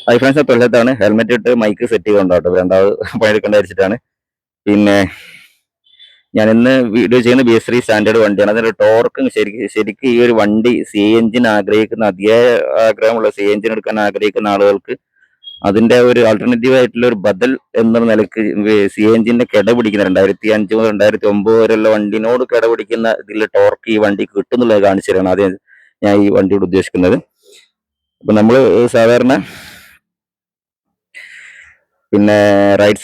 High friends, തൊല്ലത്താണ്. Helmet ഇട്ട് mike set ചെയ്തുകൊണ്ടോ രണ്ടാമത് പണിയെടുക്കേണ്ട വെച്ചിട്ടാണ്. പിന്നെ ഞാൻ ഇന്ന് വീഡിയോ ചെയ്യുന്ന BS3 സ്റ്റാൻഡേർഡ് വണ്ടിയാണ്. അതിന്റെ ടോർക്കും ശരിക്കും ഈ ഒരു വണ്ടി CNG ആഗ്രഹിക്കുന്ന അതിയായ ആഗ്രഹമുള്ള CNG എടുക്കാൻ ആഗ്രഹിക്കുന്ന ആളുകൾക്ക് അതിന്റെ ഒരു ആൾട്ടർനേറ്റീവ് ആയിട്ടുള്ള ഒരു ബദൽ എന്ന നിലയ്ക്ക് CNG കിട പിടിക്കുന്ന 2005 മുതൽ 2009 വരെയുള്ള വണ്ടിനോട് കിട പിടിക്കുന്ന ഇതിലെ ടോർക്ക് ഈ വണ്ടി കിട്ടുന്നുള്ളത് കാണിച്ചു തരാണ് ആദ്യം ഞാൻ ഈ വണ്ടിയോട് ഉദ്ദേശിക്കുന്നത്. അപ്പൊ നമ്മള് സാധാരണ പിന്നെ റൈറ്റ്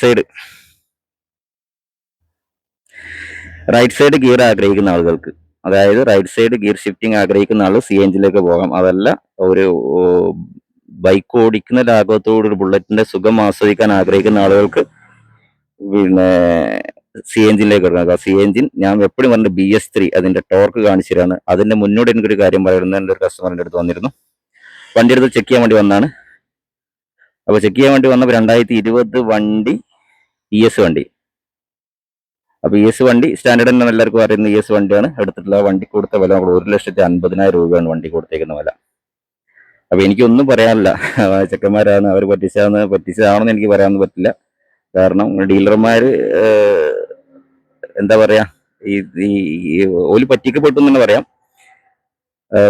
സൈഡ് ഗിയർ ആഗ്രഹിക്കുന്ന ആളുകൾക്ക്, അതായത് റൈറ്റ് സൈഡ് ഗിയർ ഷിഫ്റ്റിംഗ് ആഗ്രഹിക്കുന്ന ആൾ CNGയിലേക്ക് പോകാം. അതല്ല ഒരു ബൈക്ക് ഓടിക്കുന്ന ലാഘവത്തോട് ഒരു ബുള്ളറ്റിന്റെ സുഖം ആസ്വദിക്കാൻ ആഗ്രഹിക്കുന്ന ആളുകൾക്ക് പിന്നെ CNGയിലേക്ക് ഇറങ്ങുക. CNG ഞാൻ എപ്പോഴും പറഞ്ഞ BS3 അതിന്റെ ടോർക്ക് കാണിച്ചു തരാണ്. അതിന്റെ മുന്നോട്ട് എനിക്കൊരു കാര്യം പറയുന്നത് എൻ്റെ ഒരു കസ്റ്റമറിന്റെ അടുത്ത് വന്നിരുന്നു. വണ്ടി എടുത്ത് ചെക്ക് ചെയ്യാൻ വേണ്ടി വന്നാണ്. അപ്പൊ ചെക്ക് ചെയ്യാൻ വേണ്ടി വന്നപ്പോൾ 2020 വണ്ടി ES വണ്ടി. അപ്പൊ ES വണ്ടി സ്റ്റാൻഡേർഡ് തന്നെ എല്ലാവർക്കും അറിയുന്ന ES വണ്ടിയാണ് എടുത്തിട്ടുള്ള. വണ്ടി കൊടുത്ത വില 1,50,000 രൂപയാണ് വണ്ടി കൊടുത്തേക്കുന്ന വില. അപ്പൊ എനിക്കൊന്നും പറയാനില്ല. ചെക്കന്മാരാണ് അവർ പറ്റിച്ചതാണെന്ന് എനിക്ക് പറയാനൊന്നും പറ്റില്ല. കാരണം ഡീലർമാര് എന്താ പറയാ, ഈ ഓല് പറ്റിക്കപ്പെട്ടു എന്ന് പറയാം.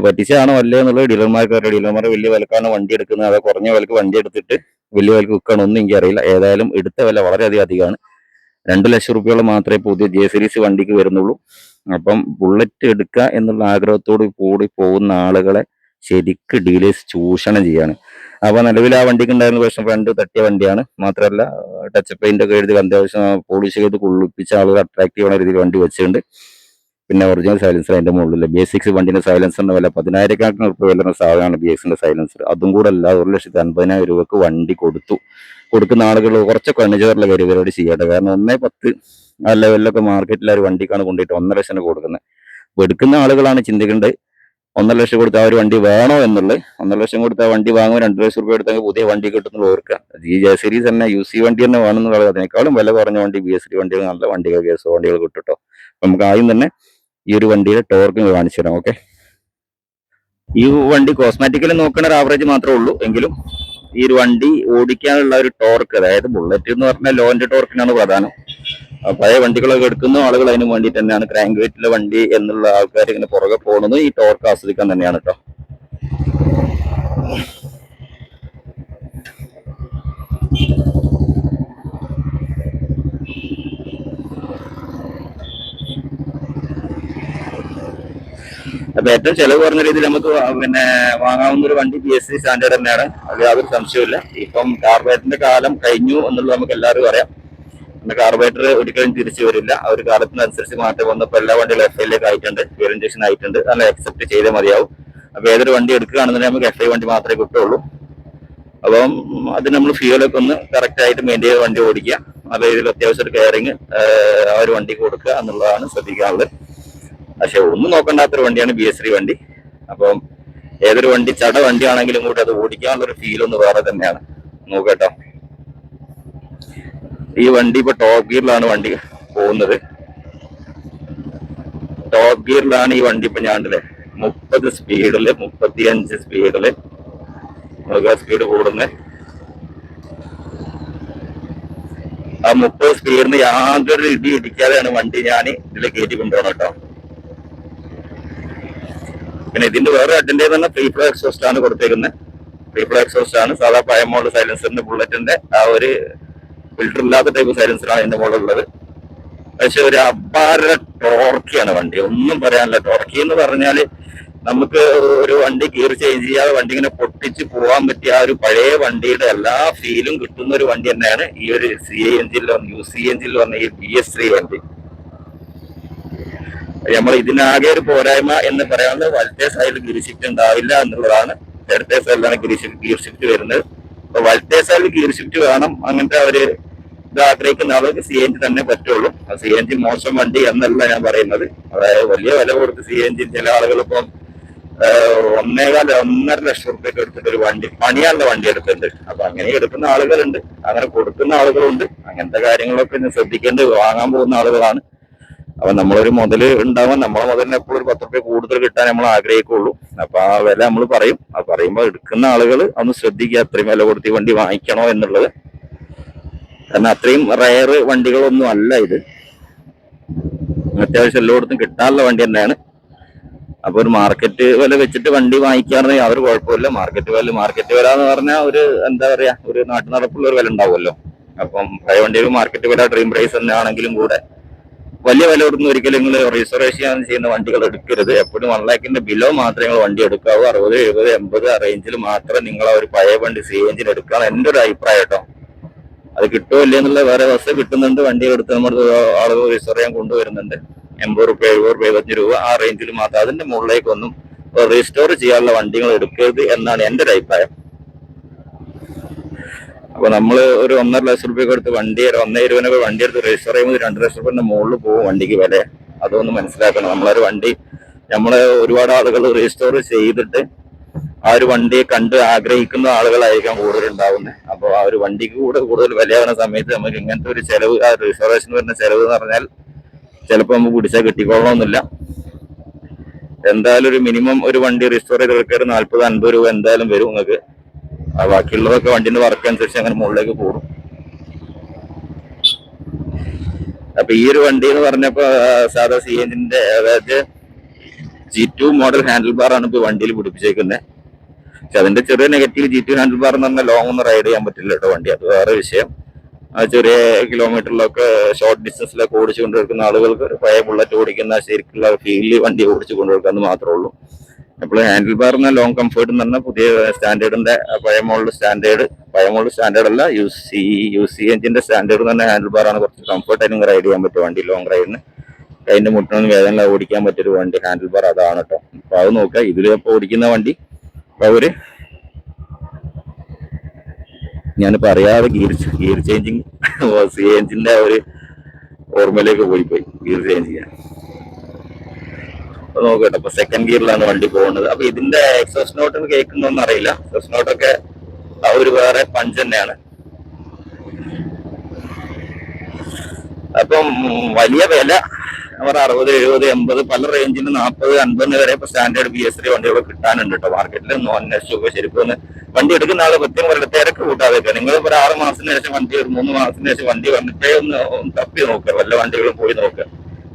പറ്റിച്ചതാണോ അല്ലേ എന്നുള്ളത് ഡീലർമാർക്ക് അറിയാം. ഡീലർമാർ വലിയ വിലക്കാണ് വണ്ടി എടുക്കുന്നത്, അതോ കുറഞ്ഞ വിലക്ക് വണ്ടി എടുത്തിട്ട് വലിയ വിലക്ക് വിൽക്കണം ഒന്നും എനിക്കറിയില്ല. ഏതായാലും എടുത്ത വില വളരെയധികം അധികമാണ്. 2 ലക്ഷം രൂപയോളം മാത്രമേ പുതിയ J സീരീസ് വണ്ടിക്ക് വരുന്നുള്ളൂ. അപ്പം ബുള്ളറ്റ് എടുക്കുക എന്നുള്ള ആഗ്രഹത്തോട് കൂടി പോകുന്ന ആളുകളെ ശരിക്ക് ഡീലേഴ്സ് ചൂഷണം ചെയ്യാണ്. അപ്പൊ നിലവിൽ ആ വണ്ടിക്ക് ഉണ്ടായിരുന്ന പ്രശ്നം ഫ്രണ്ട് തട്ടിയ വണ്ടിയാണ്. മാത്രമല്ല ടച്ച് പെയിന്റ് ഒക്കെ എഴുതി അത്യാവശ്യം പോളിഷ് ചെയ്ത് കുളിപ്പിച്ച ആളുകൾ അട്രാക്റ്റീവ് ആയ രീതിയിൽ വണ്ടി വെച്ചിട്ടുണ്ട്. പിന്നെ ഒറിജിനൽ സൈലൻസർ അതിന്റെ മുകളിൽ ബേസിക്സ് വണ്ടിന്റെ സൈലൻസറിന്റെ വില 10,000 രൂപ വില സാധനമാണ് BS-ന്റെ സൈലൻസർ. അതും കൂടെ അല്ല 1,50,000 രൂപക്ക് വണ്ടി കൊടുക്കുന്ന ആളുകൾ കുറച്ചൊക്കെ അണിചേറുള്ള പരിപാടി ചെയ്യട്ടെ. കാരണം 1.10 ആ ലെവലിലൊക്കെ മാർക്കറ്റിൽ ഒരു വണ്ടിക്കാണ് കൊണ്ടുപോയിട്ട് 1.5 ലക്ഷം കൊടുക്കുന്നത്. അപ്പൊ എടുക്കുന്ന ആളുകളാണ് ചിന്തിക്കേണ്ടത് 1.5 ലക്ഷം കൊടുത്ത ആ ഒരു വണ്ടി വേണോ എന്നുള്ളത്. 1.5 ലക്ഷം കൊടുത്ത വണ്ടി വാങ്ങുമ്പോൾ 2 ലക്ഷം രൂപ എടുത്തെങ്കിൽ പുതിയ വണ്ടി കിട്ടുന്നത് ഓർക്കുക. ഈ J സീരീസ് തന്നെ UC വണ്ടി തന്നെ വേണമെന്നുള്ള അതിനേക്കാളും വില കുറഞ്ഞ വണ്ടി BS3 വണ്ടികൾ, നല്ല വണ്ടികൾ BS വണ്ടികൾ കിട്ടുട്ടോ. നമുക്ക് ആദ്യം തന്നെ ഈ ഒരു വണ്ടിയുടെ ടോർക്ക് കാണിച്ചു തരാം. ഓക്കെ, ഈ വണ്ടി കോസ്മാറ്റിക്കലി നോക്കുന്ന ഒരു ആവറേജ് മാത്രമേ ഉള്ളൂ. എങ്കിലും ഈ ഒരു വണ്ടി ഓടിക്കാനുള്ള ഒരു ടോർക്ക്, അതായത് ബുള്ളറ്റ് എന്ന് പറഞ്ഞാൽ ലോന്റെ ടോർക്കിനാണ് പ്രധാനം. പഴയ വണ്ടികളൊക്കെ എടുക്കുന്ന ആളുകൾ അതിന് വേണ്ടി തന്നെയാണ്. ക്രാങ്ക് വെയിറ്റിലെ വണ്ടി എന്നുള്ള ആൾക്കാർ ഇങ്ങനെ പുറകെ പോകുന്നത് ഈ ടോർക്ക് ആസ്വദിക്കാൻ തന്നെയാണ് കേട്ടോ. അപ്പൊ ഏറ്റവും ചെലവ് കുറഞ്ഞ രീതിയിൽ നമുക്ക് പിന്നെ വാങ്ങാവുന്ന ഒരു വണ്ടി BS3 സ്റ്റാൻഡേർഡ് തന്നെയാണ്. അത് യാതൊരു സംശയമില്ല. ഇപ്പം കാർബറേറ്ററിന്റെ കാലം കഴിഞ്ഞു എന്നുള്ളത് നമുക്ക് എല്ലാവരും അറിയാം. പിന്നെ കാർബറേറ്റർ ഒരിക്കലും തിരിച്ചു വരില്ല. ആ ഒരു കാലത്തിനനുസരിച്ച് മാറ്റം വന്നപ്പോൾ എല്ലാ വണ്ടികളും FI ആയിട്ടുണ്ട്, ഫ്യൂൽ ഇഞ്ചക്ഷൻ ആയിട്ടുണ്ട്. നല്ല അക്സെപ്റ്റ് ചെയ്തേ മതിയാവും. അപ്പൊ ഏതൊരു വണ്ടി എടുക്കുകയാണെന്നുണ്ടെങ്കിൽ നമുക്ക് FI വണ്ടി മാത്രമേ കിട്ടുള്ളൂ. അപ്പം അത് നമ്മൾ ഫ്യൂലൊക്കെ ഒന്ന് കറക്റ്റ് ആയിട്ട് മെയിൻറ്റെയിൻ ചെയ്ത് വണ്ടി ഓടിക്കുക. നല്ല രീതിയിൽ അത്യാവശ്യം ഒരു കെയറിങ് ആ ഒരു വണ്ടിക്ക് കൊടുക്കുക എന്നുള്ളതാണ് ശ്രദ്ധിക്കാനുള്ളത്. പക്ഷെ ഒന്നും നോക്കണ്ടാത്തൊരു വണ്ടിയാണ് BS3 വണ്ടി. അപ്പം ഏതൊരു വണ്ടി ചട വണ്ടിയാണെങ്കിലും കൂടി അത് ഓടിക്കാനുള്ളൊരു ഫീൽ ഒന്ന് വേറെ തന്നെയാണ്. നോക്കട്ടോ, ഈ വണ്ടി ഇപ്പൊ ടോപ്പ് ഗിയറിലാണ് വണ്ടി പോകുന്നത്. ടോപ്പ് ഗിയറിലാണ് ഈ വണ്ടി ഇപ്പൊ ഞാനില്ലേ 30 സ്പീഡില് 35 സ്പീഡില് സ്പീഡ് കൂടുന്നത്. ആ 30 സ്പീഡിന് യാതൊരു ഇടി ഇടിക്കാതെയാണ് വണ്ടി ഞാൻ ഇതിൽ കയറ്റി കൊണ്ടുപോകണം കേട്ടോ. പിന്നെ ഇതിന്റെ വേറെ അഡ്വാൻറ്റേജ് തന്നെ ഫ്രീ ഫ്ലോ എക്സോസ്റ്റ് ആണ് കൊടുത്തേക്കുന്നത്. ഫ്രീ ഫ്ലോ എക്സോസ്റ്റ് ആണ്. സാധാ പഴയ മോഡൽ സൈലൻസറിന്റെ ബുള്ളറ്റിന്റെ ആ ഒരു ഫിൽറ്റർ ഇല്ലാത്ത ടൈപ്പ് സൈലൻസറാണ് ഇതിന്റെ മോഡലുള്ളത്. പക്ഷെ ഒരു അപാര ടോർക്കിയാണ് വണ്ടി, ഒന്നും പറയാനില്ല. ടോർക്കി എന്ന് പറഞ്ഞാല് നമുക്ക് ഒരു വണ്ടി ഗിയർ ചേഞ്ച് ചെയ്യാതെ വണ്ടി ഇങ്ങനെ പൊട്ടിച്ച് പോകാൻ പറ്റിയ ആ ഒരു പഴയ വണ്ടിയുടെ എല്ലാ ഫീലും കിട്ടുന്ന ഒരു വണ്ടി തന്നെയാണ് ഈ ഒരു UC വന്ന ഈ BS3 വണ്ടി. നമ്മൾ ഇതിനാകെ ഒരു പോരായ്മ എന്ന് പറയാനുള്ളത് വലത്തെ സൈഡിൽ ഗിയർ ഷിഫ്റ്റ് ഉണ്ടാവില്ല എന്നുള്ളതാണ്. ഇടത്തെ സൈഡിലാണ് ഗിയർ ഷിഫ്റ്റ് വരുന്നത്. അപ്പൊ വലത്തെ സൈഡിൽ ഗിയർ ഷിഫ്റ്റ് വേണം, അങ്ങനത്തെ ഒരു ഇത് ആഗ്രഹിക്കുന്ന ആൾക്ക് CNG തന്നെ പറ്റുള്ളൂ. CNG മോശം വണ്ടി എന്നല്ല ഞാൻ പറയുന്നത്. അതായത് വലിയ വില കൊടുത്ത് CNG ചില ആളുകൾ ഇപ്പം 1.5 ലക്ഷം റുപ്യക്ക് എടുത്തിട്ട് ഒരു വണ്ടി പണിയാനുള്ള വണ്ടി എടുത്തിട്ടുണ്ട്. അപ്പൊ അങ്ങനെ എടുക്കുന്ന ആളുകളുണ്ട്, അങ്ങനെ കൊടുക്കുന്ന ആളുകളുണ്ട്. അങ്ങനത്തെ കാര്യങ്ങളൊക്കെ ശ്രദ്ധിക്കേണ്ടത് വാങ്ങാൻ പോകുന്ന ആളുകളാണ്. അപ്പൊ നമ്മളൊരു മുതൽ ഉണ്ടാവാൻ നമ്മളെ മുതലിന് എപ്പോഴും ഒരു 10 രൂപ കൂടുതൽ കിട്ടാൻ നമ്മൾ ആഗ്രഹിക്കുള്ളൂ. അപ്പൊ ആ വില നമ്മൾ പറയും. ആ പറയുമ്പോൾ എടുക്കുന്ന ആളുകൾ ഒന്ന് ശ്രദ്ധിക്കുക, അത്രയും വില കൊടുത്ത് വണ്ടി വാങ്ങിക്കണോ എന്നുള്ളത്. കാരണം അത്രയും റയർ വണ്ടികളൊന്നും അല്ല ഇത്. അത്യാവശ്യം എല്ലായിടത്തും കിട്ടാനുള്ള വണ്ടി തന്നെയാണ്. അപ്പൊ ഒരു മാർക്കറ്റ് വില വെച്ചിട്ട് വണ്ടി വാങ്ങിക്കാറുണ്ടെങ്കിൽ അതൊരു കുഴപ്പമില്ല. മാർക്കറ്റ് വില എന്ന് പറഞ്ഞാൽ ഒരു എന്താ പറയാ, ഒരു നാട്ടു നടപ്പുള്ള ഒരു വില ഉണ്ടാവുമല്ലോ. അപ്പം പഴയ വണ്ടികൾ മാർക്കറ്റ് വില ഡ്രീം പ്രൈസ് തന്നെ ആണെങ്കിലും കൂടെ വലിയ വില കൊടുക്കുന്ന ഒരിക്കലും നിങ്ങൾ റിസർവേഷൻ ചെയ്യുന്ന വണ്ടികൾ എടുക്കരുത്. എപ്പോഴും 1 lakhന്റെ ബിലോ മാത്രമേ നിങ്ങൾ വണ്ടി എടുക്കാവൂ. 60, 70, 80 ആ റേഞ്ചിൽ മാത്രം നിങ്ങൾ ഒരു പഴയ വണ്ടി CNG എടുക്കാൻ എൻ്റെ ഒരു അഭിപ്രായം കേട്ടോ. അത് കിട്ടുമോ ഇല്ല എന്നുള്ള വേറെ ബസ് കിട്ടുന്നുണ്ട്. വണ്ടി എടുത്ത് നമ്മൾ ആളുകൾ റിസർവ് ചെയ്യാൻ കൊണ്ടുവരുന്നുണ്ട്. 80 രൂപ, 70 രൂപ, 75 രൂപ ആ റേഞ്ചിൽ മാത്രം. അതിന്റെ മുകളിലേക്കൊന്നും റീസ്റ്റോർ ചെയ്യാനുള്ള വണ്ടികൾ എടുക്കരുത് എന്നാണ് എൻ്റെ ഒരു അഭിപ്രായം. അപ്പൊ നമ്മള് ഒരു 1.5 ലക്ഷം രൂപ എടുത്ത് വണ്ടി 1.20 വണ്ടി എടുത്ത് രജിസ്റ്റർ ചെയ്യുമ്പോൾ 2 ലക്ഷം രൂപയുടെ മുകളിൽ പോകും വണ്ടിക്ക് വില. അതൊന്ന് മനസ്സിലാക്കണം. നമ്മളൊരു വണ്ടി ഒരുപാട് ആളുകൾ രജിസ്റ്റർ ചെയ്തിട്ട് ആ ഒരു വണ്ടിയെ കണ്ട് ആഗ്രഹിക്കുന്ന ആളുകളായിരിക്കാം കൂടുതൽ ഉണ്ടാവുന്നത്. അപ്പോൾ ആ ഒരു വണ്ടിക്ക് കൂടുതൽ വിലയാവുന്ന സമയത്ത് നമുക്ക് ഇങ്ങനത്തെ ഒരു ചെലവ്, ആ റിസർവേഷൻ വരുന്ന ചെലവ് എന്ന് പറഞ്ഞാൽ ചിലപ്പോൾ നമുക്ക് പിടിച്ചാൽ കിട്ടിക്കൊള്ളണമെന്നില്ല. എന്തായാലും ഒരു മിനിമം ഒരു വണ്ടി രജിസ്റ്റർ ചെയ്ത് എടുക്കാൻ 40-50 രൂപ എന്തായാലും വരും നിങ്ങൾക്ക്. ബാക്കിയുള്ളതൊക്കെ വണ്ടിന്റെ വർക്ക് അനുസരിച്ച് അങ്ങനെ മുകളിലേക്ക് കൂടും. അപ്പൊ ഈ ഒരു വണ്ടി എന്ന് പറഞ്ഞപ്പോ സാധാ CNGന്റെ അതായത് G2 മോഡൽ ഹാൻഡിൽ ബാർ ആണ് ഇപ്പൊ വണ്ടിയിൽ പിടിപ്പിച്ചേക്കുന്നത്. പക്ഷെ അതിന്റെ ചെറിയ നെഗറ്റീവ് G2 ഹാൻഡിൽ ബാർ എന്ന് പറഞ്ഞാൽ ലോങ് ഒന്നും റൈഡ് ചെയ്യാൻ പറ്റില്ല കേട്ടോ വണ്ടി. അത് വേറെ വിഷയം. ആ ചെറിയ കിലോമീറ്ററിലൊക്കെ ഷോർട്ട് ഡിസ്റ്റൻസിലൊക്കെ ഓടിച്ചു കൊണ്ടുവരുന്ന ആളുകൾക്ക് പഴയ ബുള്ളറ്റ് ഓടിക്കുന്ന ശരിക്കുള്ള ഫീലിൽ വണ്ടി ഓടിച്ചു കൊണ്ടുവരുന്നത് മാത്രമേ ഉള്ളൂ. അപ്പോൾ ഹാൻഡിൽ ബാർ എന്ന ലോങ് കംഫർട്ട് എന്ന് പറഞ്ഞാൽ പുതിയ സ്റ്റാൻഡേർഡിന്റെ പഴയ മോഡൽ സ്റ്റാൻഡേർഡ് അല്ല, CNGന്റെ സ്റ്റാൻഡേർഡ് തന്നെ ഹാൻഡിൽ ബാർ ആണ്. കുറച്ച് കംഫർട്ട് ആയിട്ട് റൈഡ് ചെയ്യാൻ പറ്റും വണ്ടി. ലോങ് റൈഡിന് അതിന്റെ മുട്ടിനൊന്നും വേദന ഓടിക്കാൻ പറ്റിയൊരു വണ്ടി ഹാൻഡിൽ ബാർ അതാണ് കേട്ടോ. അപ്പൊ അത് നോക്കുക. ഇതിലിപ്പോ ഓടിക്കുന്ന വണ്ടി അവര് ഞാനിപ്പോ അറിയാതെ ഗിയർ ചേഞ്ചിങ് CNGന്റെ ഒരു ഓർമ്മയിലേക്ക് പോയി ഗിയർ ചേഞ്ച് ചെയ്യാൻ. അപ്പൊ നോക്കട്ടെ. അപ്പൊ സെക്കൻഡ് ഗിയറിലാണ് വണ്ടി പോകുന്നത്. അപ്പൊ ഇതിന്റെ എക്സോസ് നോട്ട് കേൾക്കുന്നൊന്നും അറിയില്ല. എക്സോസ് നോട്ടൊക്കെ ഒരു വേറെ പഞ്ച് തന്നെയാണ്. അപ്പം വലിയ വില അവർ 60, 70, 80 പല റേഞ്ചിന് 40, 50 വരെ ഇപ്പൊ സ്റ്റാൻഡേർഡ് BS3 വണ്ടികൾ കിട്ടാനുണ്ട് കേട്ടോ മാർക്കറ്റിൽ. ഒന്ന് അന്വേഷിച്ചു ശരിക്കും വണ്ടി എടുക്കുന്ന ആള് പ്രത്യേകം പറയുന്നത് തിരക്ക് കൂട്ടാതെ. നിങ്ങൾ ഒരു 6 മാസത്തിന് ശേഷം വണ്ടി, ഒരു 3 മാസത്തിന് ശേഷം വണ്ടി വന്നിട്ടേ ഒന്ന് തപ്പി നോക്കുക. വല്ല വണ്ടികളും പോയി നോക്കുക.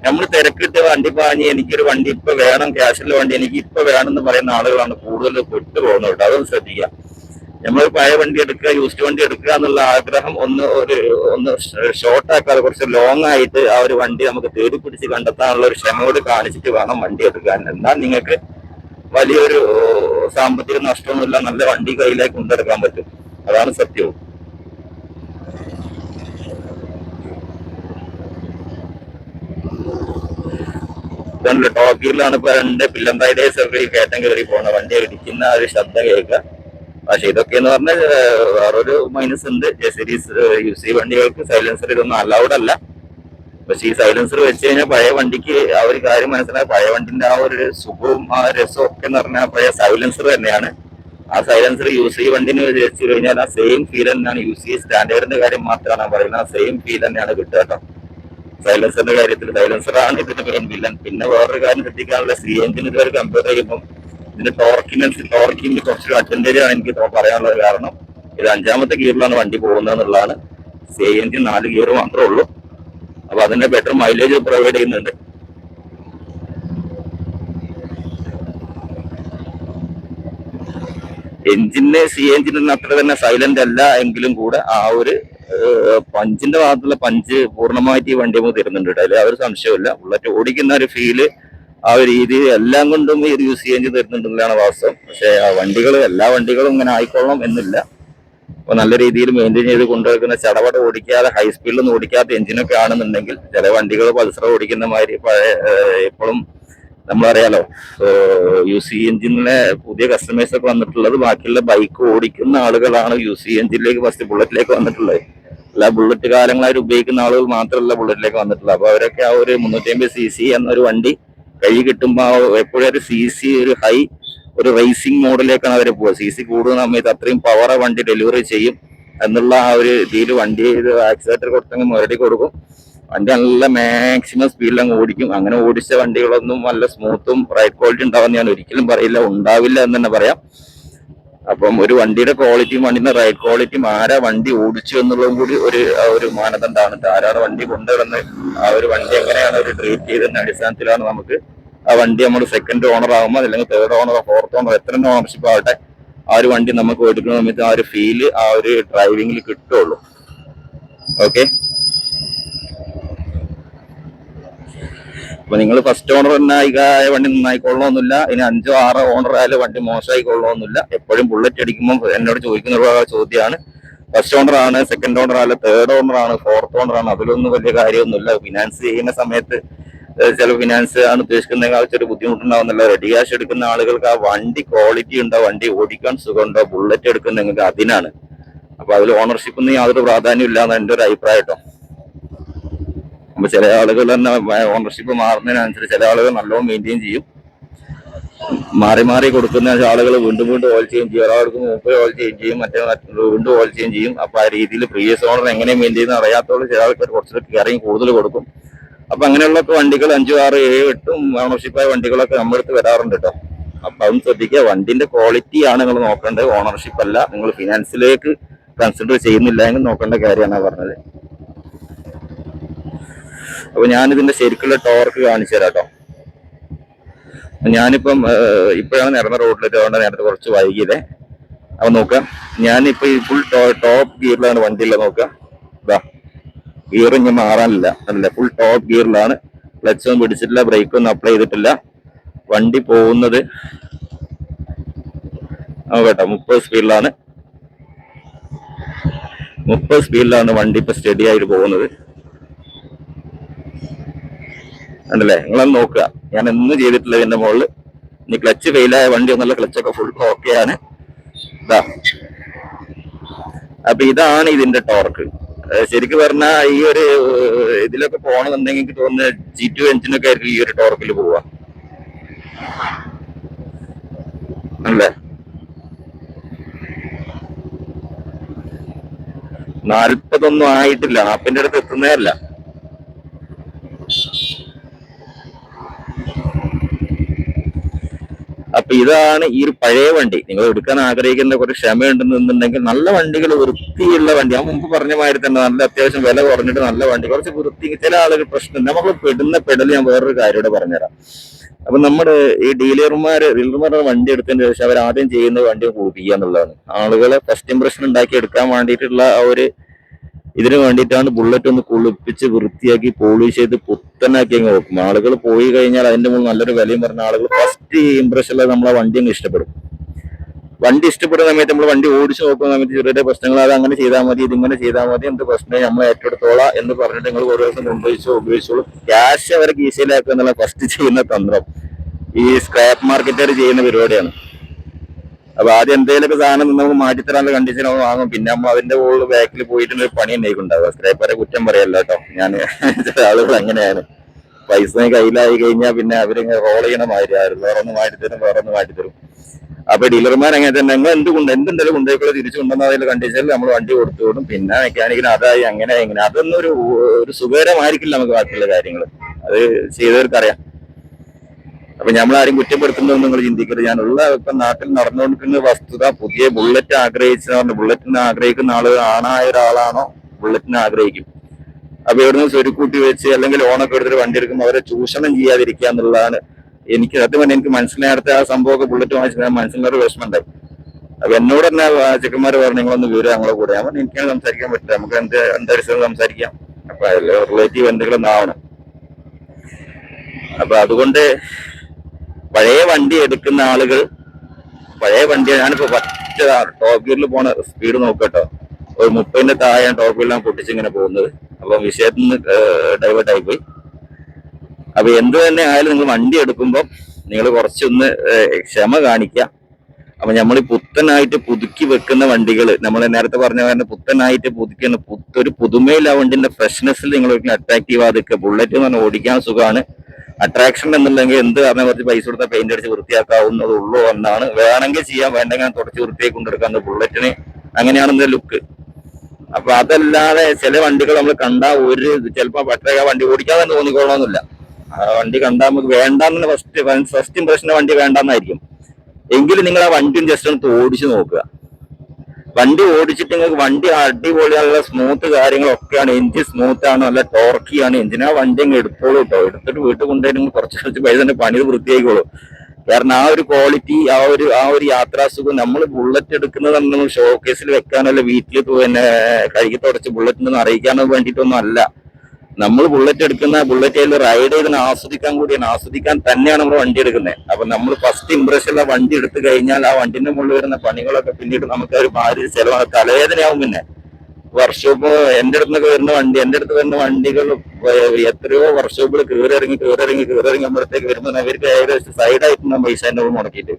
നമ്മൾ തിരക്കിട്ട് വണ്ടി പാഞ്ഞ് എനിക്കൊരു വണ്ടി ഇപ്പൊ വേണം, ക്യാഷിലുള്ള വണ്ടി എനിക്ക് ഇപ്പൊ വേണമെന്ന് പറയുന്ന ആളുകളാണ് കൂടുതൽ പെട്ടു പോകുന്നത് കേട്ടോ. അതൊന്ന് ശ്രദ്ധിക്കുക. നമ്മൾ പഴയ വണ്ടി എടുക്കുക, യൂസ്ഡ് വണ്ടി എടുക്കുക എന്നുള്ള ആഗ്രഹം ഒന്ന് ഷോർട്ട് ആക്കാതെ കുറച്ച് ലോങ് ആയിട്ട് ആ ഒരു വണ്ടി നമുക്ക് തേടി പിടിച്ച് കണ്ടെത്താനുള്ള ഒരു ക്ഷമയോട് കാണിച്ചിട്ട് വേണം വണ്ടി എടുക്കാൻ. എന്നാൽ നിങ്ങൾക്ക് വലിയൊരു സാമ്പത്തിക നഷ്ടമൊന്നുമില്ല, നല്ല വണ്ടി കയ്യിലേക്ക് കൊണ്ടെടുക്കാൻ പറ്റും. അതാണ് സത്യവും. ടോപ്പ് ഗിയറിലാണ് ഇപ്പൊ 2 പില്ലൻ റൈഡേഴ്സ് കയറ്റം കയറി പോകുന്ന വണ്ടി ഇടിക്കുന്ന ഒരു ശബ്ദം കേൾക്കുക. പക്ഷെ ഇതൊക്കെ എന്ന് പറഞ്ഞാൽ വേറൊരു മൈനസ് ഉണ്ട്. സീരീസ് UC വണ്ടികൾക്ക് സൈലൻസർ ഇതൊന്നും അലൗഡ് അല്ല. പക്ഷെ ഈ സൈലൻസർ വെച്ച് കഴിഞ്ഞാൽ പഴയ വണ്ടിക്ക് ആ ഒരു കാര്യം മനസ്സിലായി. പഴയ വണ്ടിന്റെ ആ ഒരു സുഖവും ആ രസവും ഒക്കെ എന്ന് പറഞ്ഞാൽ പഴയ സൈലൻസർ തന്നെയാണ്. ആ സൈലൻസർ UC വണ്ടിന് വെച്ച് കഴിഞ്ഞാൽ ആ സെയിം ഫീൽ തന്നെയാണ്. UC സ്റ്റാൻഡേർഡിന്റെ കാര്യം മാത്രമാണ് പറയുന്നത്. ആ സെയിം ഫീൽ തന്നെയാണ് കിട്ടുക കേട്ടോ. സൈലൻസറിന്റെ കാര്യത്തിൽ സൈലൻസറാണ് ഇതിന്റെ മെയിൻ വില്ലൻ. പിന്നെ വേറൊരു കാര്യം ശ്രദ്ധിക്കാനുള്ള CNGന് ഇതുവരെ കമ്പയർ ചെയ്യുമ്പോൾ ഇതിന്റെ ടോർക്കിന്റെ കുറച്ചൊരു അഡ്വാൻറ്റേജ് ആണ് എനിക്ക് പറയാനുള്ള കാരണം. ഇത് 5ാമത്തെ ഗിയറിലാണ് വണ്ടി പോകുന്നത് എന്നുള്ളതാണ്. CNG 4 ഗിയർ മാത്രമേ ഉള്ളൂ. അപ്പൊ അതിന്റെ ബെറ്റർ മൈലേജ് പ്രൊവൈഡ് ചെയ്യുന്നുണ്ട്. CNGന് അത്ര തന്നെ സൈലന്റ് അല്ല എങ്കിലും കൂടെ ആ ഒരു പഞ്ചിന്റെ ഭാഗത്തുള്ള പഞ്ച് പൂർണ്ണമായിട്ട് ഈ വണ്ടി നമുക്ക് തരുന്നുണ്ട്. അതിൽ ആ ഒരു സംശയമില്ല. ബുള്ളറ്റ് ഓടിക്കുന്ന ഒരു ഫീല് ആ ഒരു രീതി എല്ലാം കൊണ്ടും ഈ ഒരു CNG തരുന്നുണ്ടെന്നാണ് വാസ്തവം. പക്ഷെ എല്ലാ വണ്ടികളും ഇങ്ങനെ ആയിക്കൊള്ളണം എന്നില്ല. അപ്പൊ നല്ല രീതിയിൽ മെയിൻറ്റെയിൻ ചെയ്ത് കൊണ്ടുവെക്കുന്ന ചടപട ഓടിക്കാതെ ഹൈ സ്പീഡിലൊന്നും ഓടിക്കാത്ത എഞ്ചിനൊക്കെ ആണെന്നുണ്ടെങ്കിൽ ചില വണ്ടികൾ പൾസർ ഓടിക്കുന്ന മാതിരി എപ്പോഴും നമ്മളറിയാലോ. UC എഞ്ചിനിലെ പുതിയ കസ്റ്റമേഴ്സ് ഒക്കെ വന്നിട്ടുള്ളത് ബാക്കിയുള്ള ബൈക്ക് ഓടിക്കുന്ന ആളുകളാണ് UC എഞ്ചിനിലേക്ക് ഫസ്റ്റ് ബുള്ളറ്റിലേക്ക് വന്നിട്ടുള്ളത്. അല്ല ബുള്ളറ്റ് കാലങ്ങളായിട്ട് ഉപയോഗിക്കുന്ന ആളുകൾ മാത്രമല്ല ബുള്ളറ്റിലേക്ക് വന്നിട്ടുള്ളത്. അപ്പൊ അവരൊക്കെ ആ ഒരു 350cc എന്നൊരു വണ്ടി കൈ കിട്ടുമ്പോ എപ്പോഴും ഒരു CC ഒരു ഹൈ ഒരു റേസിംഗ് മോഡിലേക്കാണ് അവർ പോവുക. CC കൂടുന്ന സമയത്ത് അത്രയും പവർ വണ്ടി ഡെലിവറി ചെയ്യും എന്നുള്ള ആ ഒരു രീതിയിൽ വണ്ടി ആക്സിലേറ്റർ കൊടുത്തെങ്കിൽ മുരടി കൊടുക്കും. വണ്ടി നല്ല മാക്സിമം സ്പീഡിൽ അങ്ങ് ഓടിക്കും. അങ്ങനെ ഓടിച്ച വണ്ടികളൊന്നും നല്ല സ്മൂത്തും റൈഡ് ക്വാളിറ്റി ഉണ്ടാവുമെന്ന് ഞാൻ ഒരിക്കലും പറയില്ല, ഉണ്ടാവില്ല എന്ന് തന്നെ പറയാം. അപ്പം ഒരു വണ്ടിയുടെ ക്വാളിറ്റിയും വണ്ടിയുടെ റൈഡ് ക്വാളിറ്റിയും ആരാ വണ്ടി ഓടിച്ചു എന്നുള്ളതും കൂടി ഒരു മാനദണ്ഡമാണ്. ആരാണ് വണ്ടി കൊണ്ടുവന്ന് ആ ഒരു വണ്ടി എങ്ങനെയാണ് ഒരു ട്രീറ്റ് ചെയ്തതിന്റെ അടിസ്ഥാനത്തിലാണ് നമുക്ക് ആ വണ്ടി നമ്മൾ സെക്കൻഡ് ഓണർ ആകുമ്പോൾ അല്ലെങ്കിൽ തേർഡ് ഓണർ ഫോർത്ത് ഓണർ എത്ര ഓണർഷിപ്പ് ആവട്ടെ ആ ഒരു വണ്ടി നമുക്ക് എടുക്കുന്ന സമയത്ത് ആ ഒരു ഫീല് ആ ഒരു ഡ്രൈവിംഗിൽ കിട്ടുള്ളൂ. ഓക്കെ, അപ്പൊ നിങ്ങൾ ഫസ്റ്റ് ഓണർ തന്നെ ആയ വണ്ടി നന്നായിക്കൊള്ളണമെന്നില്ല, ഇനി 5 or 6 ഓണർ ആയാലും വണ്ടി മോശമായിക്കൊള്ളണമെന്നില്ല. എപ്പോഴും ബുള്ളറ്റ് അടിക്കുമ്പോൾ എന്നോട് ചോദിക്കുന്ന ചോദ്യമാണ് ഫസ്റ്റ് ഓണർ ആണ്, സെക്കൻഡ് ഓണർ ആണ്, തേർഡ് ഓണർ ആണ്, ഫോർത്ത് ഓണർ ആണ്. അതിലൊന്നും വലിയ കാര്യമൊന്നുമില്ല. ഫിനാൻസ് ചെയ്യുന്ന സമയത്ത് ചില ഫിനാൻസ് ആണ് ഉദ്ദേശിക്കുന്നതെങ്കിൽ ആ ചെറിയ ബുദ്ധിമുട്ടുണ്ടാവുന്നില്ല. റെഡി ക്യാഷ് എടുക്കുന്ന ആളുകൾക്ക് ആ വണ്ടി ക്വാളിറ്റി ഉണ്ടോ, വണ്ടി ഓടിക്കാൻ സുഖമുണ്ടോ, ബുള്ളറ്റ് എടുക്കുന്നെങ്കിൽ അതിനാണ്. അപ്പൊ അതിൽ ഓണർഷിപ്പിന് യാതൊരു പ്രാധാന്യം ഇല്ല എന്നാണ് എൻ്റെ ഒരു അഭിപ്രായം കേട്ടോ. അപ്പൊ ചില ആളുകൾ തന്നെ ഓണർഷിപ്പ് മാറുന്നതിനനുസരിച്ച് ചില ആളുകൾ നല്ലോണം മെയിൻറ്റെയിൻ ചെയ്യും. മാറി മാറി കൊടുക്കുന്ന ആളുകൾ വീണ്ടും വീണ്ടും ഓയിൽ ചേഞ്ച് ചെയ്യും. ഒരാൾക്ക് 30 ഓയിൽ ചേഞ്ച് ചെയ്യും, മറ്റേ വീണ്ടും ഓയിൽ ചേഞ്ച് ചെയ്യും. അപ്പൊ ആ രീതിയിൽ പ്രീവിയസ് ഓണർ എങ്ങനെ മെയിൻറ്റെയിൻ ചെയ്യുന്ന അറിയാത്തോളം ചില ആൾക്കാർ കുറച്ചുകൂടി കെയറിങ് കൂടുതൽ കൊടുക്കും. അപ്പൊ അങ്ങനെയുള്ള വണ്ടികൾ 5, 6, 7, 8 ഓണർഷിപ്പായ വണ്ടികളൊക്കെ നമ്മുടെ അടുത്ത് വരാറുണ്ട് കേട്ടോ. അപ്പൊ അതും ശ്രദ്ധിക്കുക, വണ്ടിന്റെ ക്വാളിറ്റിയാണ് നിങ്ങൾ നോക്കേണ്ടത്, ഓണർഷിപ്പ് അല്ല. നിങ്ങൾ ഫിനാൻസിലേക്ക് കൺസിഡർ ചെയ്യുന്നില്ല എങ്കിൽ നോക്കേണ്ട കാര്യമാണ് പറഞ്ഞത്. അപ്പൊ ഞാനിതിന്റെ ശരിക്കുള്ള ടോർക്ക് കാണിച്ചു തരാം കേട്ടോ. ഞാനിപ്പം ഇപ്പോഴാണ് നിരന്ന റോഡിലേക്ക്, അതുകൊണ്ട് നേരത്തെ കുറച്ച് വൈകിയതേ. അപ്പൊ നോക്കാം, ഞാനിപ്പോ ഈ ഫുൾ ടോപ്പ് ഗിയറിലാണ് വണ്ടിയില്ല. നോക്കാം, ഇതാ ഗിയർ ഇനി മാറാനില്ല, അല്ല ഫുൾ ടോപ്പ് ഗിയറിലാണ്. ക്ലച്ച് ഒന്നും പിടിച്ചിട്ടില്ല, ബ്രേക്ക് ഒന്നും അപ്ലൈ ചെയ്തിട്ടില്ല. വണ്ടി പോകുന്നത് കേട്ടോ 30 സ്പീഡിലാണ്. 30 സ്പീഡിലാണ് വണ്ടി ഇപ്പൊ സ്റ്റഡി ആയിട്ട് പോകുന്നത്. ഉണ്ടല്ലേ, നിങ്ങളൊന്ന് നോക്കുക. ഞാൻ ഒന്നും ചെയ്തിട്ടില്ല ഇതിന്റെ മുകളിൽ. ഇനി ക്ലച്ച് ഫെയിലായ വണ്ടി ഒന്നല്ല, ക്ലച്ചൊക്കെ ഫുൾ ഓക്കെയാണ്. ഇതാ, അപ്പൊ ഇതാണ് ഇതിന്റെ ടോർക്ക്. ശരിക്കും പറഞ്ഞാൽ ഈ ഒരു ഇതിലൊക്കെ പോകണമെന്നുണ്ടെങ്കിൽ എനിക്ക് തോന്നുന്നത് G2 എഞ്ചിനൊക്കെ ആയിരിക്കും ഈ ഒരു ടോർക്കിൽ പോവുക അല്ലേ. 40 ആയിട്ടില്ല, 40ന്റെ അടുത്ത് എത്തുന്നേ അല്ല. അപ്പൊ ഇതാണ് ഈ ഒരു പഴയ വണ്ടി. നിങ്ങൾ എടുക്കാൻ ആഗ്രഹിക്കുന്ന കുറച്ച് ക്ഷമയുണ്ടെന്നുണ്ടെങ്കിൽ നല്ല വണ്ടികൾ, വൃത്തിയുള്ള വണ്ടി, ഞാൻ മുമ്പ് പറഞ്ഞ മാതിരി തന്നെ നല്ല അത്യാവശ്യം വില കുറഞ്ഞിട്ട് നല്ല വണ്ടി, കുറച്ച് വൃത്തി. ചില ആളുകൾ പ്രശ്നം നമ്മൾ പെടൽ ഞാൻ വേറൊരു കാര്യം ഇവിടെ പറഞ്ഞുതരാം. അപ്പൊ നമ്മുടെ ഈ ഡീലർമാരുടെ വണ്ടി എടുത്തതിന് ശേഷം അവർ ആദ്യം ചെയ്യുന്ന വണ്ടി കുളിപ്പിക്കുക എന്നുള്ളതാണ്. ആളുകളെ ഫസ്റ്റ് ഇംപ്രഷൻ ഉണ്ടാക്കി എടുക്കാൻ വേണ്ടിയിട്ടുള്ള ആ ഒരു ഇതിനു വേണ്ടിയിട്ടാണ് ബുള്ളറ്റ് ഒന്ന് കുളിപ്പിച്ച് വൃത്തിയാക്കി പോളിഷ് ചെയ്ത് പുത്തനാക്കി അങ്ങ് വെക്കും. ആളുകൾ പോയി കഴിഞ്ഞാൽ അതിന്റെ മുകളിൽ നല്ലൊരു വിലയും പറഞ്ഞ ആളുകൾ ഫസ്റ്റ് ഇംപ്രഷനിൽ നമ്മളെ വണ്ടി അങ്ങ് ഇഷ്ടപ്പെടും. വണ്ടി ഇഷ്ടപ്പെടുന്ന സമയത്ത് നമ്മൾ വണ്ടി ഓടിച്ചു നോക്കുന്ന സമയത്ത് ചെറിയ പ്രശ്നങ്ങൾ, അത് അങ്ങനെ ചെയ്താൽ മതി, ഇതിങ്ങനെ ചെയ്താൽ മതി, എന്ത് പ്രശ്നം നമ്മൾ ഏറ്റെടുത്തോളാം എന്ന് പറഞ്ഞിട്ട് നിങ്ങൾ ഒരു ദിവസം ഉപയോഗിച്ചോളൂ. ക്യാഷ് അവരെ കീശയിലാക്കുക എന്നുള്ള ഫസ്റ്റ് ചെയ്യുന്ന തന്ത്രം ഈ സ്ക്രാപ്പ് മാർക്കറ്റുകാർ ചെയ്യുന്ന പരിപാടിയാണ്. അപ്പൊ ആദ്യം എന്തെങ്കിലുമൊക്കെ സാധനം നമുക്ക് മാറ്റിത്തരാനുള്ള കണ്ടീഷൻ വാങ്ങും, പിന്നെ നമ്മൾ അതിന്റെ മുകളിൽ ബാക്കിൽ പോയിട്ട് പണി ഉണ്ടാവുക. സ്ക്രാപ്പറെ കുറ്റം പറയല്ല കേട്ടോ. ഞാൻ ചില ആളുകൾ അങ്ങനെയാണ്, പൈസ കയ്യിലായി കഴിഞ്ഞാൽ പിന്നെ അവരിങ്ങനെ റോൾ ചെയ്യണ മാതിരി വേറൊന്ന് മാറ്റിത്തരും. അപ്പൊ ഡീലർമാർ അങ്ങനെ തന്നെ, നിങ്ങൾ എന്തുണ്ടെങ്കിലും കൊണ്ടുപോയി തിരിച്ചു കൊണ്ടുവന്ന കണ്ടീഷനിൽ നമ്മൾ വണ്ടി കൊടുത്തു വിടും. പിന്നെ മെക്കാനിക്കിന് അതായി അങ്ങനെ ഇങ്ങനെ, അതൊന്നും ഒരു സുഖകരമായിരിക്കില്ല നമുക്ക് ബാക്കിയുള്ള കാര്യങ്ങൾ. അത് ചെയ്തവർക്കറിയാം. അപ്പൊ നമ്മളാരും കുറ്റപ്പെടുത്തുന്നതൊന്നും നിങ്ങൾ ചിന്തിക്കരുത്. ഞാനുള്ള ഇപ്പൊ നാട്ടിൽ നടന്നുകൊണ്ടിരിക്കുന്ന വസ്തുത, പുതിയ ബുള്ളറ്റ് ബുള്ളറ്റിനെ ആഗ്രഹിക്കുന്ന ആളുകൾ ആണായ ഒരാളാണോ ബുള്ളറ്റിനെ ആഗ്രഹിക്കും. അപ്പൊ എവിടുന്ന് സ്വരുക്കൂട്ടി വെച്ച് അല്ലെങ്കിൽ ലോണൊക്കെ എടുത്തിട്ട് വണ്ടി എടുക്കുമ്പോൾ അവരെ ചൂഷണം ചെയ്യാതിരിക്കുക എന്നുള്ളതാണ് എനിക്ക് സത്യം പറഞ്ഞാൽ എനിക്ക് മനസ്സിലാത്ത ആ സംഭവമൊക്കെ ബുള്ളറ്റ് വാങ്ങിച്ച് മനസ്സിലൊരു വിഷമം ഉണ്ടായി. അപ്പൊ എന്നോട് തന്നെ ചെക്കന്മാർ പറഞ്ഞു നിങ്ങളൊന്ന് വിവരം ഞങ്ങളെ കൂടെ. ഞാൻ എനിക്കാണ് സംസാരിക്കാൻ പറ്റില്ല, നമുക്ക് എന്താ സംസാരിക്കാം. അപ്പൊ റിലേറ്റീവ് എന്തെങ്കിലും ആവണം. അപ്പൊ അതുകൊണ്ട് പഴയ വണ്ടി എടുക്കുന്ന ആളുകൾ, പഴയ വണ്ടി ഞാനിപ്പോ ടോപ്പ് ഗിയറിൽ പോണ സ്പീഡ് നോക്കട്ടോ, ഒരു 30ന്റെ താഴെ ടോപ്പ് ഗിയറിലാണ് പൊട്ടിച്ചിങ്ങനെ പോകുന്നത്. അപ്പൊ വിഷയത്തിൽ നിന്ന് ഡൈവേർട്ട് ആയിപ്പോയി. അപ്പൊ എന്ത് തന്നെ ആയാലും നിങ്ങൾ വണ്ടി എടുക്കുമ്പോൾ നിങ്ങൾ കുറച്ചൊന്ന് ക്ഷമ കാണിക്കുക. അപ്പൊ നമ്മൾ പുത്തനായിട്ട് പുതുക്കി വെക്കുന്ന വണ്ടികൾ, നമ്മൾ നേരത്തെ പറഞ്ഞ പോലെ പുത്തനായിട്ട് പുതുക്കുന്ന ഒരു പുതുമയിൽ ആ വണ്ടിന്റെ ഫ്രഷ്നെസ്സിൽ നിങ്ങൾ ഒരിക്കലും അട്രാക്റ്റീവ് ആയിരിക്കുക. ബുള്ളറ്റ് എന്ന് പറഞ്ഞാൽ ഓടിക്കാൻ സുഖമാണ്. അട്രാക്ഷൻ എന്നുണ്ടെങ്കിൽ എന്ത് കാരണം കുറച്ച് പൈസ കൊടുത്താൽ പെയിന്റ് അടിച്ച് വൃത്തിയാക്കാവുന്നതുള്ളൂ എന്നാണ്. വേണമെങ്കിൽ ചെയ്യാം, വേണ്ടെങ്കിൽ തുടച്ച് വൃത്തിയാക്കി കൊണ്ടെടുക്കാൻ ബുള്ളറ്റിന് അങ്ങനെയാണ് ഇതിന്റെ ലുക്ക്. അപ്പൊ അതല്ലാതെ ചില വണ്ടികൾ നമ്മൾ കണ്ടാ ഒരു ചിലപ്പോ പട്ടക വണ്ടി ഓടിക്കാൻ തന്നെ തോന്നിക്കൊള്ളണമെന്നില്ല. ആ വണ്ടി കണ്ടാൽ നമുക്ക് വേണ്ടാന്ന് ഫസ്റ്റ് ഇംപ്രഷന്റെ വണ്ടി വേണ്ടെന്നായിരിക്കും. എങ്കിലും നിങ്ങൾ ആ വണ്ടിയും ജസ്റ്റ് ഒന്ന് ഓടിച്ചു നോക്കുക. വണ്ടി ഓടിച്ചിട്ട് നിങ്ങൾക്ക് വണ്ടി അടിപൊളിയുള്ള സ്മൂത്ത് കാര്യങ്ങളൊക്കെയാണ്, എഞ്ചിൻ സ്മൂത്ത് ആണ്, നല്ല ടോർക്കിയാണ് എഞ്ചിൻ. ആ വണ്ടി അങ്ങ് എടുത്തോളൂ കേട്ടോ. എടുത്തിട്ട് വീട്ടിൽ കൊണ്ടുപോയി കുറച്ച് പൈസ പണി വൃത്തിയായിക്കോളൂ. കാരണം ആ ഒരു ക്വാളിറ്റി, ആ ഒരു യാത്രാസുഖം, നമ്മൾ ബുള്ളറ്റ് എടുക്കുന്നത് നമ്മൾ ഷോക്കേസിൽ വെക്കാനല്ല, വീട്ടിൽ പിന്നെ കഴുകി തുടച്ച് ബുള്ളറ്റിന് അറിയിക്കാനോ വേണ്ടിയിട്ടൊന്നും അല്ല. നമ്മൾ ബുള്ളറ്റ് എടുക്കുന്ന ബുള്ളറ്റിൽ റൈഡ് ചെയ്ത് ആസ്വദിക്കാൻ കൂടിയാണ്, ആസ്വദിക്കാൻ തന്നെയാണ് നമ്മൾ വണ്ടി എടുക്കുന്നത്. അപ്പൊ നമ്മൾ ഫസ്റ്റ് ഇംപ്രഷനിലെ വണ്ടി എടുത്തു കഴിഞ്ഞാൽ ആ വണ്ടിന്റെ മുകളിൽ വരുന്ന പണികളൊക്കെ പിന്നീട് നമുക്ക് ഒരു ഭാര്യ ചെലവാണ്, തലവേദനയാവും. പിന്നെ വർക്ക്ഷോപ്പ് എന്റെ അടുത്ത് വരുന്ന വണ്ടികൾ എത്രയോ വർക്ക്ഷോപ്പുകൾ കീറിറങ്ങി അമ്പലത്തേക്ക് വരുമ്പോൾ അവർക്ക് ഏകദേശം സൈഡായിട്ടുള്ള പൈസ എന്നെ മുടക്കിയിട്ട്.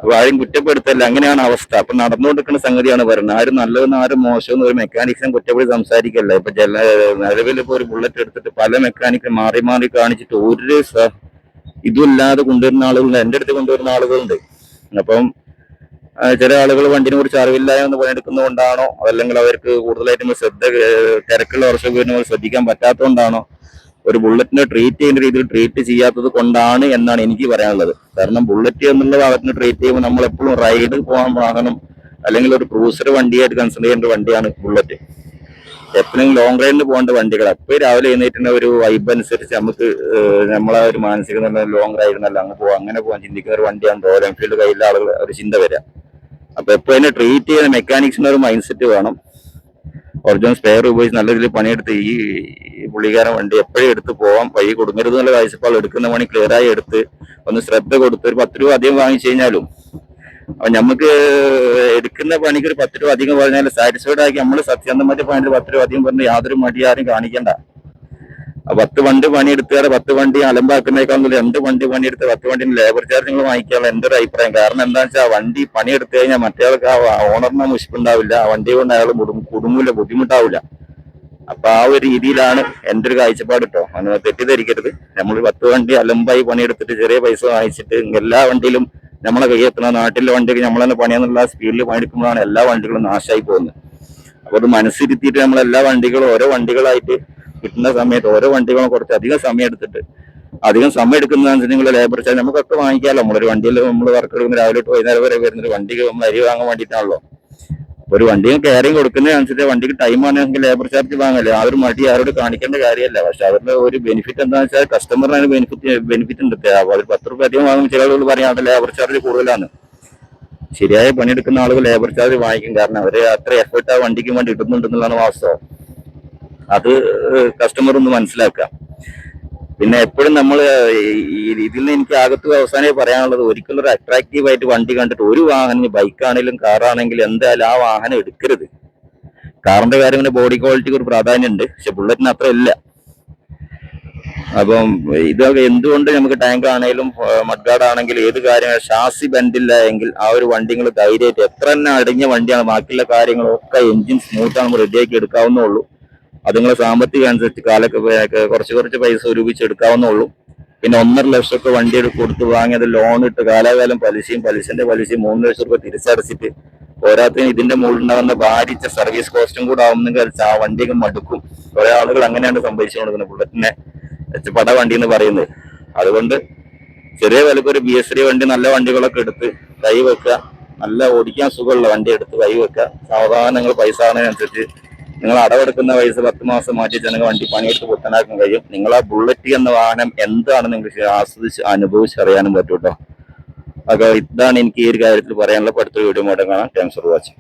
അപ്പൊ ആരും കുറ്റപ്പെടുത്തല്ല, അങ്ങനെയാണ് അവസ്ഥ. അപ്പൊ നടന്നുകൊണ്ടിരിക്കുന്ന സംഗതിയാണ് പറയുന്നത്. ആരും നല്ലതെന്ന് ആരും മോശമെന്ന് ഒരു മെക്കാനിക്സിനെ കുറ്റപ്പെടുത്തി സംസാരിക്കല്ല. ഇപ്പൊ നിലവിൽ ഇപ്പൊ ഒരു ബുള്ളറ്റ് എടുത്തിട്ട് പല മെക്കാനിക്കും മാറി കാണിച്ചിട്ട് ഒരു ഇതുമില്ലാതെ കൊണ്ടുവരുന്ന ആളുകളുണ്ട്, എന്റെ അടുത്ത് കൊണ്ടുവരുന്ന ആളുകളുണ്ട്. അപ്പം ചില ആളുകൾ വണ്ടിനെ കുറിച്ച് അറിവില്ലായ്മ പണിയെടുക്കുന്നതുകൊണ്ടാണോ, അതല്ലെങ്കിൽ അവർക്ക് കൂടുതലായിട്ടും തിരക്കുള്ള വർഷം ശ്രദ്ധിക്കാൻ പറ്റാത്തതുകൊണ്ടാണോ, ഒരു ബുള്ളറ്റിനെ ട്രീറ്റ് ചെയ്യുന്ന രീതിയിൽ ട്രീറ്റ് ചെയ്യാത്തത് കൊണ്ടാണ് എന്നാണ് എനിക്ക് പറയാനുള്ളത്. കാരണം ബുള്ളറ്റ് എന്നുള്ള ഭാഗത്തിന് ട്രീറ്റ് ചെയ്യുമ്പോൾ നമ്മൾ എപ്പോഴും റൈഡ് പോകാൻ വാഹനം അല്ലെങ്കിൽ ഒരു ക്രൂസർ വണ്ടിയായിട്ട് കൺസിഡർ ചെയ്യേണ്ട വണ്ടിയാണ് ബുള്ളറ്റ്. എപ്പോഴും ലോങ് റൈഡിന് പോകേണ്ട വണ്ടികൾ. അപ്പോൾ രാവിലെ എഴുന്നേറ്റുന്ന ഒരു വൈബ് അനുസരിച്ച് നമുക്ക് നമ്മളെ ഒരു മാനസിക ലോങ് റൈഡിനല്ല അങ്ങനെ പോകാൻ ചിന്തിക്കുന്ന ഒരു വണ്ടിയാണ് റോയൽ എൻഫീൽഡ്. കയ്യിലെ ആളുകൾ ഒരു ചിന്ത വരാം. അപ്പൊ എപ്പോൾ അതിനെ ട്രീറ്റ് ചെയ്യുന്ന മെക്കാനിക്സിന് ഒരു മൈൻഡ് സെറ്റ് വേണം. ഒറിജിനൽ സ്പെയർ ഉപയോഗിച്ച് നല്ല രീതിയിൽ പണിയെടുത്ത് ഈ പുള്ളിക്കാരൻ വണ്ടി എപ്പോഴും എടുത്ത് പോവാം, വഴി കൊടുക്കരുത് എന്നുള്ള കാഴ്ചപ്പാട്, എടുക്കുന്ന പണി ക്ലിയറായി എടുത്ത് ഒന്ന് ശ്രദ്ധ കൊടുത്ത് ഒരു 10 രൂപ അധികം വാങ്ങിച്ചു കഴിഞ്ഞാലും അപ്പൊ നമുക്ക് എടുക്കുന്ന പണിക്ക് ഒരു 10 രൂപ അധികം പറഞ്ഞാൽ സാറ്റിസ്ഫൈഡ് ആക്കി നമ്മൾ സത്യസന്ധമായിട്ട് പണിയിട്ട് 10 രൂപ അധികം പറഞ്ഞ് യാതൊരു മടി ആരും കാണിക്കണ്ട. 10 വണ്ടി പണിയെടുത്തുകാരെ 10 വണ്ടി അലമ്പാക്കുന്നേക്കാൾ 2 വണ്ടി പണിയെടുത്ത് 10 വണ്ടിന് ലേബർ ചാർജ് നിങ്ങൾ വാങ്ങിക്കാനുള്ള എന്റെ ഒരു അഭിപ്രായം. കാരണം എന്താ വെച്ചാൽ ആ വണ്ടി പണിയെടുത്തു കഴിഞ്ഞാൽ മറ്റേയാൾക്ക് ആ ഓണറിന് മുഷിപ്പുണ്ടാവില്ല, ആ വണ്ടി കൊണ്ട് അയാൾ കുടുങ്ങില്ല, ബുദ്ധിമുട്ടാവില്ല. അപ്പൊ ആ ഒരു രീതിയിലാണ് എന്റെ ഒരു കാഴ്ചപ്പാട് കേട്ടോ. അങ്ങനെ തെറ്റിദ്ധരിക്കരുത്. നമ്മൾ 10 വണ്ടി അലമ്പായി പണിയെടുത്തിട്ട് ചെറിയ പൈസ വാങ്ങിച്ചിട്ട് എല്ലാ വണ്ടിയിലും നമ്മളെ കയ്യെത്തുന്ന നാട്ടിലെ വണ്ടിയൊക്കെ നമ്മൾ തന്നെ പണിയെന്നുള്ള സ്പീഡിൽ പണിയെടുക്കുമ്പോഴാണ് എല്ലാ വണ്ടികളും നാശമായി പോകുന്നത്. അപ്പൊ അത് മനസ്സിരുത്തിയിട്ട് നമ്മൾ എല്ലാ വണ്ടികളും ഓരോ വണ്ടികളായിട്ട് കിട്ടുന്ന സമയത്ത് ഓരോ വണ്ടികളും കുറച്ച് അധികം സമയം എടുക്കുന്നതനുസരിച്ച് നിങ്ങൾ ലേബർ ചാർജ് നമുക്കൊക്കെ വാങ്ങിക്കാമല്ലോ. നമ്മളൊരു വണ്ടിയിൽ നമ്മൾ വർക്ക് എടുക്കുന്ന രാവിലെ തൊട്ട് വൈകുന്നേരം വരെ വരുന്നൊരു വണ്ടിക്ക് നമ്മൾ അരി വാങ്ങാൻ വേണ്ടിയിട്ടാണല്ലോ. ഒരു വണ്ടിയും കെയറിങ് കൊടുക്കുന്നതിനനുസരിച്ച് വണ്ടിക്ക് ടൈം ആണെങ്കിൽ ലേബർ ചാർജ് വാങ്ങല്ലേ. ആ ഒരു മടി ആരോട് കാണിക്കേണ്ട കാര്യമല്ല. പക്ഷെ അവരുടെ ഒരു ബെനിഫിറ്റ് എന്താണെന്ന് വെച്ചാൽ കസ്റ്റമറിന് ബെനിഫിറ്റ് ഉണ്ട്. അവർ 10 രൂപ അധികം വാങ്ങുമ്പോൾ ചില ആളുകൾ പറയാം അവിടെ ലേബർ ചാർജ് കൂടുതലാണ്. ശരിയായ പണിയെടുക്കുന്ന ആളുകൾ ലേബർ ചാർജ് വാങ്ങിക്കും. കാരണം അവര് അത്ര എഫേർട്ട് ആ വണ്ടിക്ക് വേണ്ടി ഇടുന്നുണ്ടെന്നുള്ളതാണ് വാസ്തവം. അത് കസ്റ്റമർ ഒന്ന് മനസ്സിലാക്കാം. പിന്നെ എപ്പോഴും നമ്മൾ ഇതിൽ നിന്ന് എനിക്ക് അകത്ത് അവസാനമായി പറയാനുള്ളത്, ഒരിക്കലും ഒരു അട്രാക്റ്റീവ് ആയിട്ട് വണ്ടി കണ്ടിട്ട് ഒരു വാഹനം, ബൈക്കാണെങ്കിലും കാറാണെങ്കിലും എന്തായാലും ആ വാഹനം എടുക്കരുത്. കാറിന്റെ കാര്യം പിന്നെ ബോഡി ക്വാളിറ്റിക്ക് ഒരു പ്രാധാന്യമുണ്ട്, പക്ഷെ ബുള്ളറ്റിന് അത്ര ഇല്ല. അപ്പം ഇതൊക്കെ എന്തുകൊണ്ട് നമുക്ക് ടാങ്ക് ആണെങ്കിലും മഡ്ഗാർഡ് ആണെങ്കിലും ഏത് കാര്യം ഷാസി ബെൻഡില്ല എങ്കിൽ ആ ഒരു വണ്ടി നിങ്ങൾ ധൈര്യമായിട്ട് എത്ര തന്നെ അടങ്ങിയ വണ്ടിയാണ് ബാക്കിയുള്ള കാര്യങ്ങളൊക്കെ എഞ്ചിൻ സ്മൂത്താണ് നമ്മൾ റെഡിയാക്കി എടുക്കാവുന്നുള്ളൂ. അത് നിങ്ങളെ സാമ്പത്തികം അനുസരിച്ച് കുറച്ച് പൈസ ഒരുമിച്ച് എടുക്കാവുന്നുള്ളൂ. പിന്നെ 1.5 ലക്ഷമൊക്കെ വണ്ടി കൊടുത്ത് വാങ്ങി അത് ലോൺ ഇട്ട് കാലാകാലം പലിശന്റെ പലിശയും 3 ലക്ഷം രൂപ തിരിച്ചടച്ചിട്ട് പോരാത്തതിന് ഇതിന്റെ മുകളിലുണ്ടാകുന്ന ഭാരിച്ച സർവീസ് കോസ്റ്റും കൂടെ ആവുന്നെങ്കിൽ ആ വണ്ടിയൊക്കെ മടുക്കും. കുറെ ആളുകൾ അങ്ങനെയാണ് സംഭവിച്ചുകൊണ്ടിരിക്കുന്നത് ബുള്ളറ്റിനെ പട വണ്ടി എന്ന് പറയുന്നത്. അതുകൊണ്ട് ചെറിയ വിലക്ക് ഒരു BS3 വണ്ടി, നല്ല വണ്ടികളൊക്കെ എടുത്ത് കൈ വെക്കുക, നല്ല ഓടിക്കാൻ സുഖമുള്ള വണ്ടി എടുത്ത് കൈ വെക്കുക. സാവധാനം നിങ്ങൾ പൈസ ആകുന്നതിനനുസരിച്ച് നിങ്ങൾ അടവെടുക്കുന്ന പൈസ 10 മാസം മാറ്റി നിങ്ങൾ വണ്ടി പണിയെടുത്ത് പുത്തനാക്കാൻ കഴിയും. നിങ്ങൾ ആ ബുള്ളറ്റ് എന്ന വാഹനം എന്താണ് നിങ്ങൾക്ക് ആസ്വദിച്ച് അനുഭവിച്ചറിയാനും പറ്റും കേട്ടോ. അപ്പൊ ഇതാണ് എനിക്ക് ഈ ഒരു കാര്യത്തിൽ പറയാനുള്ള. അടുത്തൊരു വീഡിയോ കാണാം. Thanks for watching.